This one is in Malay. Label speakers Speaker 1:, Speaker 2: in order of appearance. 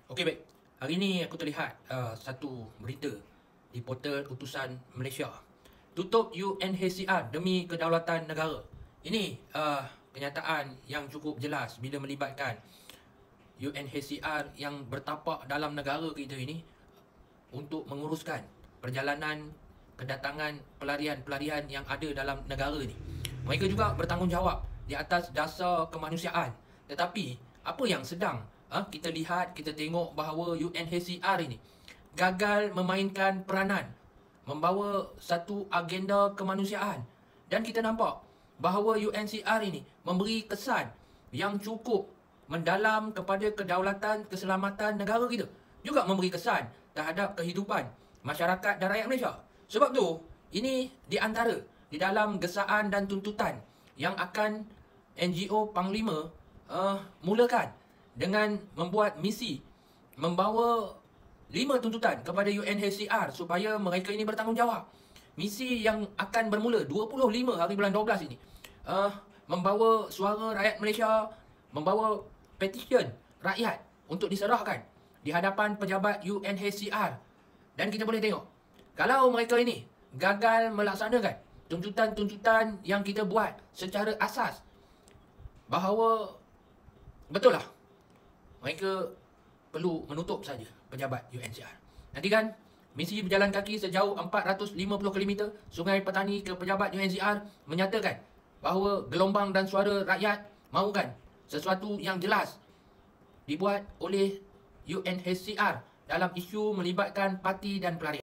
Speaker 1: Okey, baik. Hari ini aku terlihat satu berita di portal utusan Malaysia. Tutup UNHCR demi kedaulatan negara. Ini kenyataan yang cukup jelas bila melibatkan UNHCR yang bertapak dalam negara kita ini untuk menguruskan perjalanan kedatangan pelarian-pelarian yang ada dalam negara ini. Mereka juga bertanggungjawab di atas dasar kemanusiaan. Tetapi apa yang sedang kita lihat, kita tengok bahawa UNHCR ini gagal memainkan peranan, membawa satu agenda kemanusiaan. Dan kita nampak bahawa UNHCR ini memberi kesan yang cukup mendalam kepada kedaulatan, keselamatan negara kita. Juga memberi kesan terhadap kehidupan masyarakat dan rakyat Malaysia. Sebab tu, ini di antara di dalam gesaan dan tuntutan yang akan NGO Panglima mulakan dengan membuat misi membawa 5 tuntutan kepada UNHCR supaya mereka ini bertanggungjawab. Misi yang akan bermula 25 hari bulan 12 ini membawa suara rakyat Malaysia, membawa petition rakyat untuk diserahkan di hadapan pejabat UNHCR. Dan kita boleh tengok, kalau mereka ini gagal melaksanakan tuntutan-tuntutan yang kita buat secara asas, bahawa betul lah mereka perlu menutup saja pejabat UNHCR. Nanti kan misi berjalan kaki sejauh 450 km Sungai Petani ke pejabat UNHCR menyatakan bahawa gelombang dan suara rakyat mahukan sesuatu yang jelas dibuat oleh UNHCR dalam isu melibatkan parti dan pelarian.